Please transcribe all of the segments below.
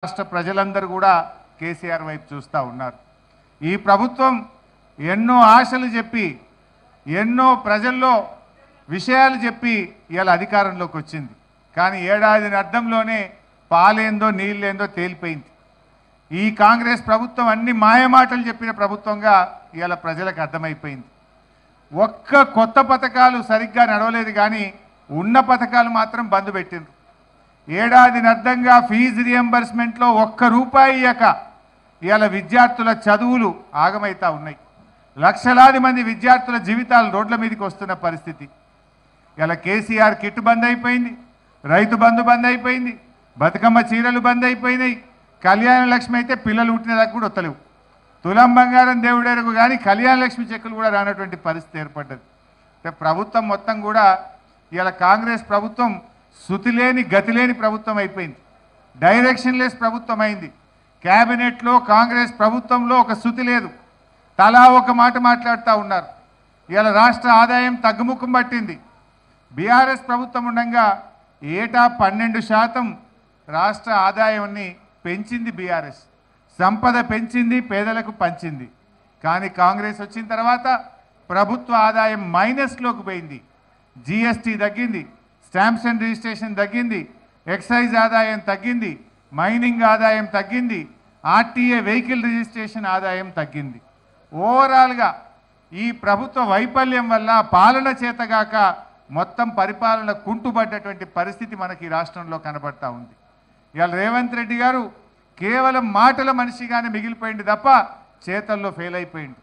రాష్ట్ర ప్రజలందరూ కూడా కేసీఆర్ వైపు చూస్తూ ఉన్నారు. ఈ ప్రభుత్వం ఎన్నో ఆశలు చెప్పి ఎన్నో ప్రజల్లో విషయాలు చెప్పి ఇవాళ అధికారంలోకి వచ్చింది. కానీ ఏడాది అర్థంలోనే పాలేందో నీళ్ళేందో తేలిపోయింది. ఈ కాంగ్రెస్ ప్రభుత్వం అన్ని మాయమాటలు చెప్పిన ప్రభుత్వంగా ఇవాళ ప్రజలకు అర్థమైపోయింది. ఒక్క కొత్త పథకాలు సరిగ్గా నడవలేదు, కానీ ఉన్న పథకాలు మాత్రం బంద్ పెట్టిండ్రు. ఏడాది అర్థంగా ఫీజు రియంబర్స్మెంట్లో ఒక్క రూపాయి ఇయ్యక ఇవాళ విద్యార్థుల చదువులు ఆగమైతా ఉన్నాయి. లక్షలాది మంది విద్యార్థుల జీవితాలు రోడ్ల మీదకి వస్తున్న పరిస్థితి. ఇలా కేసీఆర్ కిట్ బంద్ అయిపోయింది, రైతు బంధు బంద్ అయిపోయింది, బతుకమ్మ చీరలు బంద్ అయిపోయినాయి, కళ్యాణ లక్ష్మి అయితే పిల్లలు పుట్టినదాకా కూడా వస్తలేవు. తులం బంగారం దేవుడెరుగు కానీ కళ్యాణ లక్ష్మి చెక్కులు కూడా రానటువంటి పరిస్థితి ఏర్పడ్డది. అంటే ప్రభుత్వం మొత్తం కూడా ఇలా కాంగ్రెస్ ప్రభుత్వం శృతి లేని గతి లేని ప్రభుత్వం అయిపోయింది. డైరెక్షన్ లెస్ ప్రభుత్వం అయింది. క్యాబినెట్లో కాంగ్రెస్ ప్రభుత్వంలో ఒక శృతి లేదు, తలా ఒక మాట మాట్లాడుతూ ఉన్నారు. ఇలా రాష్ట్ర ఆదాయం తగ్గుముఖం పట్టింది. బీఆర్ఎస్ ప్రభుత్వం ఉండగా ఏటా 12% రాష్ట్ర ఆదాయాన్ని పెంచింది బీఆర్ఎస్. సంపద పెంచింది, పేదలకు పంచింది. కానీ కాంగ్రెస్ వచ్చిన తర్వాత ప్రభుత్వ ఆదాయం మైనస్లోకి పోయింది. జీఎస్టీ తగ్గింది, స్టాంప్స్ అండ్ రిజిస్ట్రేషన్ తగ్గింది, ఎక్సైజ్ ఆదాయం తగ్గింది, మైనింగ్ ఆదాయం తగ్గింది, ఆర్టీఏ వెహికల్ రిజిస్ట్రేషన్ ఆదాయం తగ్గింది. ఓవరాల్గా ఈ ప్రభుత్వ వైఫల్యం వల్ల పాలన చేతగాక మొత్తం పరిపాలన కుంటుపడ్డటువంటి పరిస్థితి మనకి ఈ రాష్ట్రంలో కనబడతా ఉంది. ఇవాళ రేవంత్ రెడ్డి గారు కేవలం మాటల మనిషిగానే మిగిలిపోయింది తప్ప చేతల్లో ఫెయిల్ అయిపోయింది.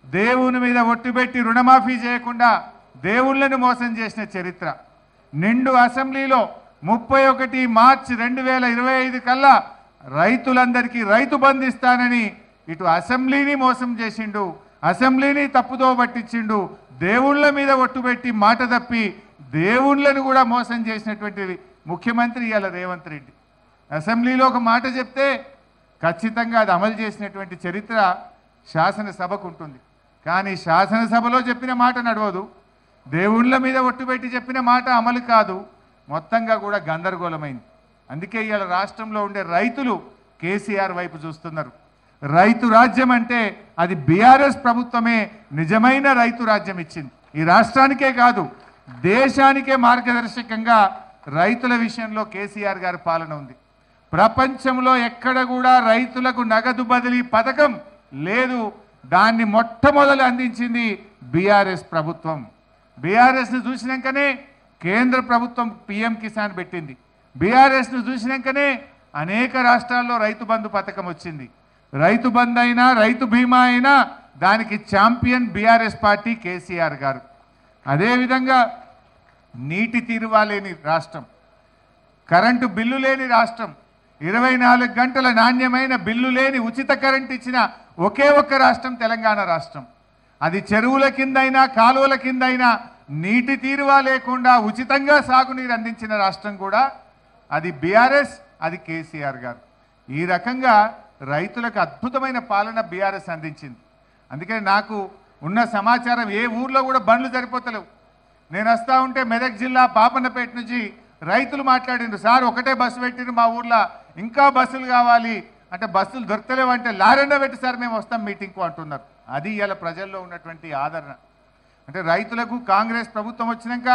దేవుని మీద ఒట్టుబెట్టి రుణమాఫీ చేయకుండా దేవుళ్ళను మోసం చేసిన చరిత్ర. నిండు అసెంబ్లీలో 31 మార్చి 2025 కల్లా రైతులందరికీ రైతు బంధు ఇస్తానని ఇటు అసెంబ్లీని మోసం చేసిండు, అసెంబ్లీని తప్పుదో పట్టించిండు. దేవుళ్ళ మీద ఒట్టుబెట్టి మాట తప్పి దేవుళ్ళను కూడా మోసం చేసినటువంటి ముఖ్యమంత్రి ఇవాళ రేవంత్ రెడ్డి. అసెంబ్లీలో ఒక మాట చెప్తే ఖచ్చితంగా అది అమలు చేసినటువంటి చరిత్ర శాసనసభకు ఉంటుంది. కానీ శాసనసభలో చెప్పిన మాట నడవదు, దేవుళ్ళ మీద ఒట్టుబెట్టి చెప్పిన మాట అమలు కాదు. మొత్తంగా కూడా గందరగోళమైంది. అందుకే ఇవాళ రాష్ట్రంలో ఉండే రైతులు కేసీఆర్ వైపు చూస్తున్నారు. రైతు రాజ్యం అంటే అది బీఆర్ఎస్ ప్రభుత్వమే నిజమైన రైతు రాజ్యం ఇచ్చింది. ఈ రాష్ట్రానికే కాదు దేశానికే మార్గదర్శకంగా రైతుల విషయంలో కేసీఆర్ గారి పాలన ఉంది. ప్రపంచంలో ఎక్కడ కూడా రైతులకు నగదు బదిలీ పథకం లేదు. దాన్ని మొట్టమొదలు అందించింది బీఆర్ఎస్ ప్రభుత్వం. బీఆర్ఎస్ను చూసినాకనే కేంద్ర ప్రభుత్వం పిఎం కిసాన్ పెట్టింది. బీఆర్ఎస్ను చూసినాకనే అనేక రాష్ట్రాల్లో రైతు బంధు పథకం వచ్చింది. రైతు బంధు అయినా రైతు బీమా అయినా దానికి ఛాంపియన్ బీఆర్ఎస్ పార్టీ కేసీఆర్ గారు. అదేవిధంగా నీటి తీరువా లేని రాష్ట్రం, కరెంటు బిల్లు లేని రాష్ట్రం, 24 గంటల నాణ్యమైన బిల్లు లేని ఉచిత కరెంట్ ఇచ్చిన ఒకే ఒక్క రాష్ట్రం తెలంగాణ రాష్ట్రం. అది చెరువుల కిందైనా కాలువల కిందైనా నీటి తీరువా లేకుండా ఉచితంగా సాగునీరు అందించిన రాష్ట్రం కూడా అది బీఆర్ఎస్, అది కేసీఆర్ గారు. ఈ రకంగా రైతులకు అద్భుతమైన పాలన బీఆర్ఎస్ అందించింది. అందుకని నాకు ఉన్న సమాచారం ఏ ఊర్లో కూడా బండ్లు సరిపోతలేవు. నేను వస్తూ ఉంటే మెదక్ జిల్లా పాపన్నపేట నుంచి రైతులు మాట్లాడిండ్రు, సార్ ఒకటే బస్సు పెట్టిండ్రు మా ఊర్లో, ఇంకా బస్సులు కావాలి అంటే బస్సులు దొరకలేవు అంటే లారెండ పెట్టి సార్ మేము వస్తాం మీటింగ్కు అంటున్నారు. అది ఇవాళ ప్రజల్లో ఉన్నటువంటి ఆదరణ. అంటే రైతులకు కాంగ్రెస్ ప్రభుత్వం వచ్చినాక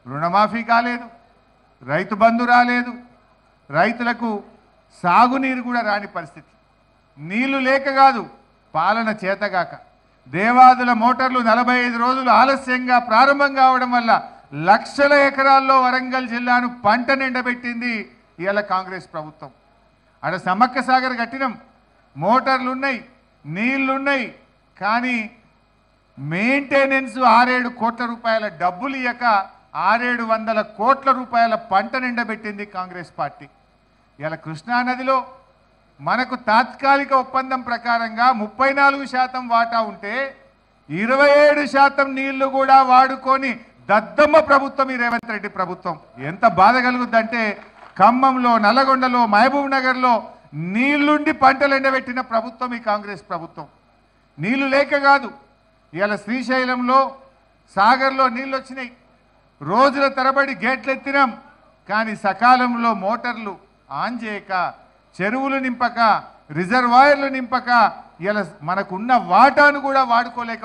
రుణమాఫీ కాలేదు, రైతు బంధు రాలేదు, రైతులకు సాగునీరు కూడా రాని పరిస్థితి. నీళ్లు లేక కాదు, పాలన చేతగాక. దేవాదుల మోటార్లు 45 రోజులు ఆలస్యంగా ప్రారంభం కావడం వల్ల లక్షల ఎకరాల్లో వరంగల్ జిల్లాను పంట నిండబెట్టింది ఇవాళ కాంగ్రెస్ ప్రభుత్వం. అక్కడ సమ్మక్క సాగర్ కట్టినాం, మోటార్లు ఉన్నాయి, నీళ్లున్నాయి, కానీ మెయింటెనెన్స్ 6-7 కోట్ల రూపాయల డబ్బులు ఇయ్యక 600-700 కోట్ల రూపాయల పంట నిండబెట్టింది కాంగ్రెస్ పార్టీ. ఇలా కృష్ణానదిలో మనకు తాత్కాలిక ఒప్పందం ప్రకారంగా 34% వాటా ఉంటే 27% నీళ్లు కూడా వాడుకొని దద్దమ్మ ప్రభుత్వం ఈ రేవంత్ రెడ్డి ప్రభుత్వం. ఎంత బాధ కలుగుద్దంటే ఖమ్మంలో, నల్లగొండలో, మహబూబ్ నగర్లో నీళ్లుండి పంటలు ఎండబెట్టిన ప్రభుత్వం ఈ కాంగ్రెస్ ప్రభుత్వం. నీళ్లు లేక కాదు, ఇవాళ శ్రీశైలంలో సాగర్లో నీళ్ళు వచ్చినాయి, రోజుల తరబడి గేట్లు ఎత్తినాం, కానీ సకాలంలో మోటార్లు ఆన్ చేయక చెరువులు నింపక రిజర్వాయర్లు నింపక ఇలా మనకున్న వాటాను కూడా వాడుకోలేక